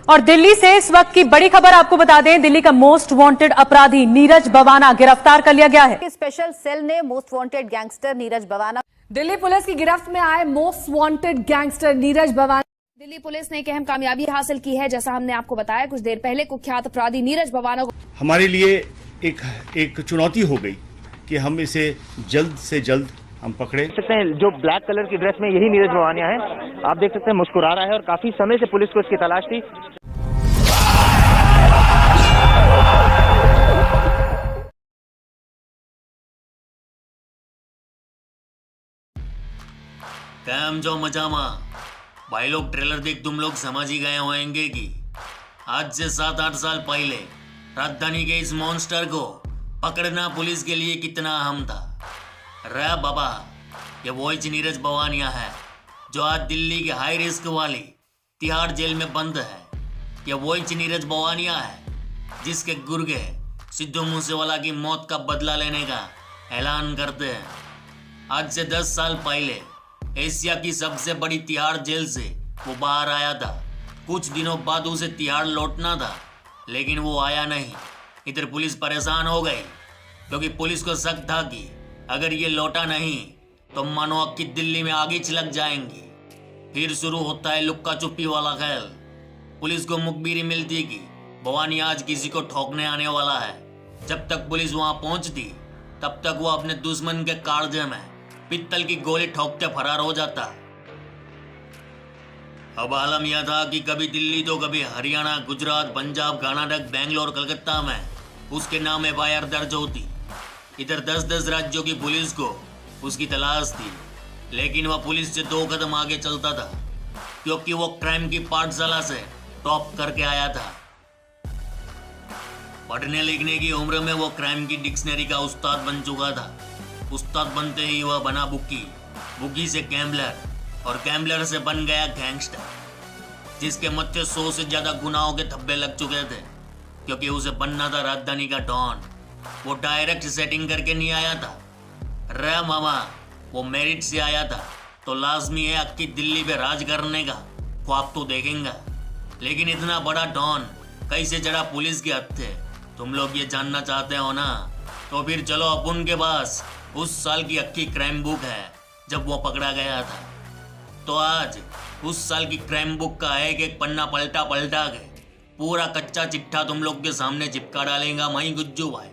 और दिल्ली से इस वक्त की बड़ी खबर आपको बता दें, दिल्ली का मोस्ट वांटेड अपराधी नीरज बवाना गिरफ्तार कर लिया गया है। स्पेशल सेल ने most wanted gangster Neeraj Bawana Delhi police की गिरफ्त में आए most wanted gangster Neeraj Bawana. Delhi police ने एक अहम कामयाबी हासिल की है। जैसा हमने आपको बताया कुछ देर पहले, कुख्यात अपराधी नीरज बवाना को हमारे लिए एक चुनौती हो गई कि हम इसे जल्द से जल्द हम पकड़े। देख सकते हैं जो ब्लैक कलर की ड्रेस में यही नीरज बवानिया है। आप देख सकते हैं मुस्कुरा रहा है और काफी समय से पुलिस को इसकी तलाश थी। कैम जो मजामा भाई लोग, ट्रेलर देख तुम लोग समझ ही गए होंगे कि आज से 7-8 साल पहले राजधानी के इस मॉन्स्टर को पकड़ना पुलिस के लिए कितना अहम था। रे बाबा, ये वही नीरज बवानिया है जो आज दिल्ली के हाई रिस्क वाली तिहाड़ जेल में बंद है। ये वही नीरज बवानिया है जिसके गुर्गे सिद्धू मूसेवाला की मौत का बदला लेने का ऐलान करते हैं। आज से 10 साल पहले एशिया की सबसे बड़ी तिहाड़ जेल से वो बाहर आया था। कुछ दिनों बाद उसे तिहाड़ लौटना था, लेकिन वो आया नहीं। इधर पुलिस परेशान हो गई क्योंकि पुलिस को शक था कि अगर ये लौटा नहीं तो मानो कि दिल्ली में आगे चिलक जाएंगी। फिर शुरू होता है लुक्का चुप्पी वाला खेल। पुलिस को मुखबिरी मिलती कि बवानी आज किसी को ठोकने आने वाला है। जब तक पुलिस वहां पहुंचती तब तक वो अपने दुश्मन के कालजे में पित्तल की गोली ठोकते फरार हो जाता। अब आलम यह था कि कभी दिल्ली तो कभी हरियाणा, गुजरात, पंजाब, कर्नाटक, बेंगलोर, कलकत्ता में उसके नाम एफआईआर दर्ज होती। इधर 10-10 राज्यों की पुलिस को उसकी तलाश थी, लेकिन वह पुलिस से 2 कदम आगे चलता था क्योंकि वो क्राइम की पाठशाला से टॉप करके आया था। पढ़ने लिखने की उम्र में वो क्राइम की डिक्शनरी का उस्ताद बन चुका था। उस्ताद बनते ही वह बना बुकी, बुकी से गैम्बलर और गैम्बलर से बन गया गैंगस्टर, जिसके मत्थे 100 से ज्यादा गुनाहों के धब्बे लग चुके थे क्योंकि उसे बनना था राजधानी का डॉन। वो डायरेक्ट सेटिंग करके नहीं आया था रे मामा, वो मेरिट से आया था। तो लाजमी है अक्की दिल्ली पे राज करने का ख्वाब तो देखेंगे। लेकिन इतना बड़ा डॉन कैसे चढ़ा पुलिस के हत्थे, तुम लोग ये जानना चाहते हो ना? तो फिर चलो अपन के पास उस साल की अक्की क्राइम बुक है जब वो पकड़ा गया था। तो आज उस साल की क्राइम बुक का एक एक पन्ना पलटा पलटा के पूरा कच्चा चिट्ठा तुम लोग के सामने चिपका डालेगा मई गुज्जू भाई।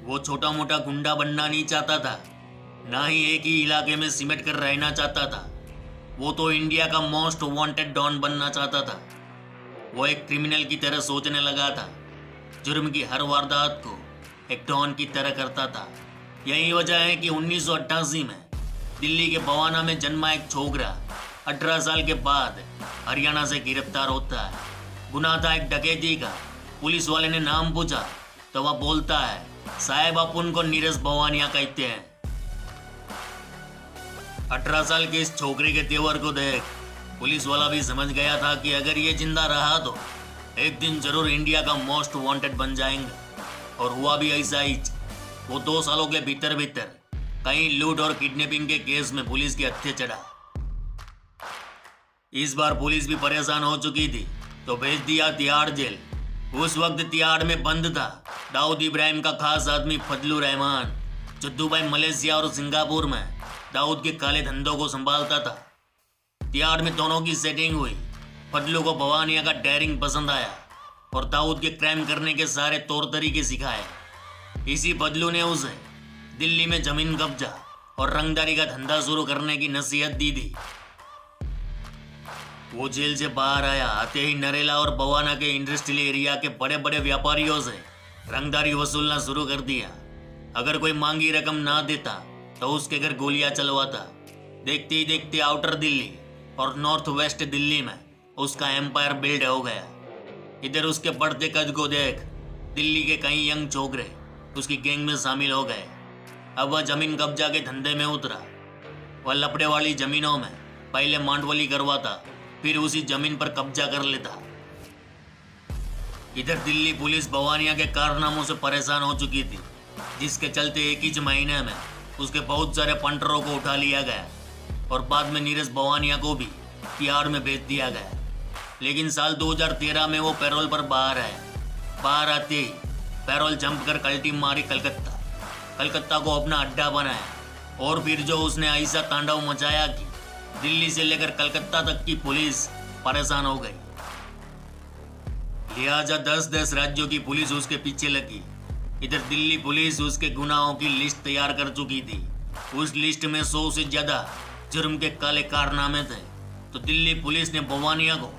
वो छोटा मोटा गुंडा बनना नहीं चाहता था, ना ही एक ही इलाके में सिमट कर रहना चाहता था। वो तो इंडिया का मोस्ट वांटेड डॉन बनना चाहता था। वो एक क्रिमिनल की तरह सोचने लगा था, जुर्म की हर वारदात को एक डॉन की तरह करता था। यही वजह है कि 1988 में दिल्ली के बवाना में जन्मा एक छोकरा 18 साल के बाद हरियाणा से गिरफ्तार होता है। गुनाह था एक डकैती का। पुलिस वाले ने नाम पूछा तो वह बोलता है, साहेब आप उनको नीरज बवानिया कहते हैं। 18 साल के इस छोकरे के तेवर को देख पुलिस वाला भी समझ गया था कि अगर ये जिंदा रहा तो एक दिन जरूर इंडिया का मोस्ट वांटेड बन जाएंगे। और हुआ भी ऐसा ही। वो 2 सालों के भीतर भीतर कई लूट और किडनैपिंग के केस में पुलिस के हत्थे चढ़ा। इस बार पुलिस भी परेशान हो चुकी थी तो भेज दिया तिहाड़ जेल। उस वक्त तिहाड़ में बंद था दाऊद इब्राहिम का खास आदमी फजलुर रहमान, जो दुबई, मलेशिया और सिंगापुर में दाऊद के काले धंधों को संभालता था। तिहाड़ में दोनों की सेटिंग हुई। फजलू को बवानिया का डेयरिंग पसंद आया और दाऊद के क्राइम करने के सारे तौर तरीके सिखाए। इसी फजलू ने उसे दिल्ली में जमीन कब्जा और रंगदारी का धंधा शुरू करने की नसीहत दी थी। वो जेल से बाहर आया, आते ही नरेला और बवाना के इंडस्ट्रियल एरिया के बड़े बड़े व्यापारियों से रंगदारी वसूलना शुरू कर दिया। अगर कोई मांगी रकम ना देता तो उसके घर गोलियां चलवाता। देखते ही देखते आउटर दिल्ली और नॉर्थ वेस्ट दिल्ली में उसका एम्पायर बिल्ड हो गया। इधर उसके बढ़ते कद को देख दिल्ली के कई यंग छोकरे उसकी गैंग में शामिल हो गए। अब वह जमीन कब्जा के धंधे में उतरा। वह लपड़े वाली जमीनों में पहले मांडवली करवाता, फिर उसी जमीन पर कब्जा कर लेता। इधर दिल्ली पुलिस बवानिया के कारनामों से परेशान हो चुकी थी, जिसके चलते एक ही महीने में उसके बहुत सारे पंटरों को उठा लिया गया और बाद में नीरज बवानिया को भी तिहाड़ में भेज दिया गया। लेकिन साल 2013 में वो पैरोल पर बाहर आया। बाहर आते ही पैरोल जंप कर कल्टी मारी कलकत्ता को अपना अड्डा बनाया और फिर जो उसने ऐसा तांडव मचाया कि दिल्ली से लेकर कलकत्ता तक की पुलिस परेशान हो गई। लिहाजा 10-10 राज्यों की पुलिस उसके पीछे लगी। इधर दिल्ली पुलिस उसके गुनाहों की लिस्ट तैयार कर चुकी थी। उस लिस्ट में 100 से ज्यादा जुर्म के काले कारनामे थे। तो दिल्ली पुलिस ने बवानिया को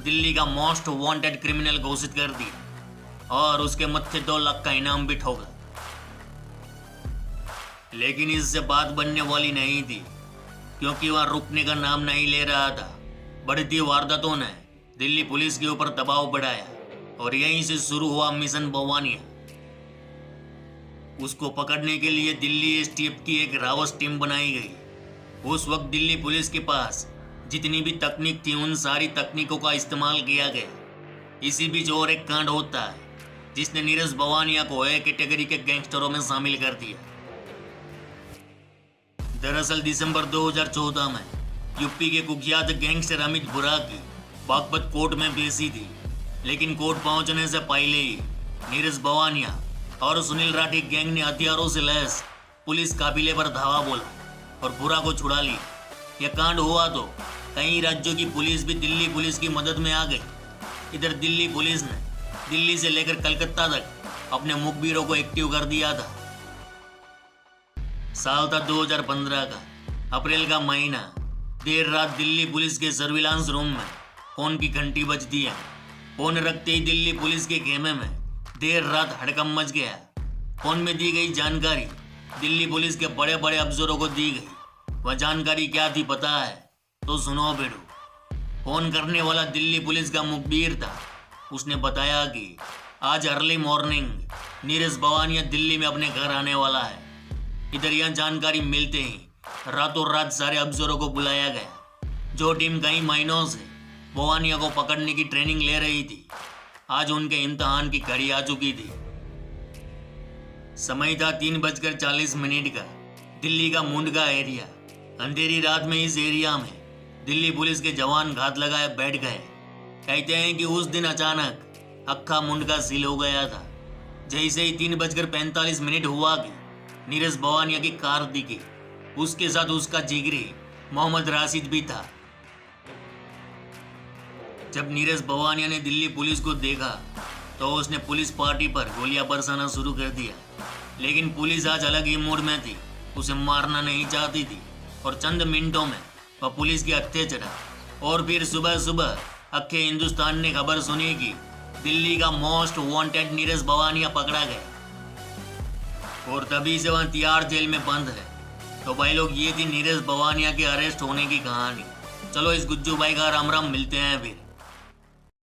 दिल्ली का मोस्ट वांटेड क्रिमिनल घोषित कर दिया और उसके मत्थे 2 लाख का इनाम भी ठोका। लेकिन इससे बात बनने वाली नहीं थी, क्योंकि वह रुकने का नाम नहीं ले रहा था। बढ़ती वारदातों ने दिल्ली पुलिस के ऊपर दबाव बढ़ाया और यहीं से शुरू हुआ मिशन बवानिया। उसको पकड़ने के लिए दिल्ली एसटीएफ की एक रावस टीम बनाई गई। उस वक्त दिल्ली पुलिस के पास जितनी भी तकनीक थी उन सारी तकनीकों का इस्तेमाल किया गया। इसी बीच और एक कांड होता है जिसने नीरज बवानिया को ए कैटेगरी के गैंगस्टरों में शामिल कर दिया। दरअसल दिसंबर 2014 में यूपी के कुख्यात गैंगस्टर अमित बुरा की बागपत कोर्ट में पेशी थी, लेकिन कोर्ट पहुंचने से पहले ही नीरज बवानिया और सुनील राठी गैंग ने हथियारों से लैस पुलिस काफिले पर धावा बोला और बुरा को छुड़ा लिया। यह कांड हुआ तो कई राज्यों की पुलिस भी दिल्ली पुलिस की मदद में आ गई। इधर दिल्ली पुलिस ने दिल्ली से लेकर कलकत्ता तक अपने मुखबिरों को एक्टिव कर दिया था। साल था 2015 का अप्रैल का महीना। देर रात दिल्ली पुलिस के सर्विलांस रूम में फोन की घंटी बजती है। फोन रखते ही दिल्ली पुलिस के खेमे में देर रात हड़कंप मच गया। फोन में दी गई जानकारी दिल्ली पुलिस के बड़े बड़े अफसरों को दी गई। वह जानकारी क्या थी पता है? तो सुनो बेटू। फोन करने वाला दिल्ली पुलिस का मुखबिर था। उसने बताया कि आज अर्ली मॉर्निंग नीरज बवानिया दिल्ली में अपने घर आने वाला है। इधर यह जानकारी मिलते ही रातों रात सारे अफसरों को बुलाया गया। जो टीम कई महीनों से बवानिया को पकड़ने की ट्रेनिंग ले रही थी, आज उनके इम्तिहान की घड़ी आ चुकी थी। समय था 3:40 का। दिल्ली का मुंडका एरिया। अंधेरी रात में इस एरिया में दिल्ली पुलिस के जवान घात लगाए बैठ गए। कहते हैं कि उस दिन अचानक अक्खा मुंडका सील हो गया था। जैसे ही 3:45 हुआ कि नीरज बवानिया की कार दिखी। उसके साथ उसका जिगरी मोहम्मद राशिद भी था। जब नीरज बवानिया ने दिल्ली पुलिस को देखा तो उसने पुलिस पार्टी पर गोलियां बरसाना शुरू कर दिया। लेकिन पुलिस आज अलग ही मूड में थी। उसे मारना नहीं चाहती थी और चंद मिनटों में वह पुलिस के हत्थे चढ़ा। और फिर सुबह सुबह अक्खे हिंदुस्तान ने खबर सुनी कि दिल्ली का मोस्ट वांटेड नीरज बवानिया पकड़ा गया और तभी से वह तिहाड़ जेल में बंद है। तो भाई लोग, ये थी नीरज बवानिया के अरेस्ट होने की कहानी। चलो इस गुज्जू भाई का राम राम, मिलते हैं फिर।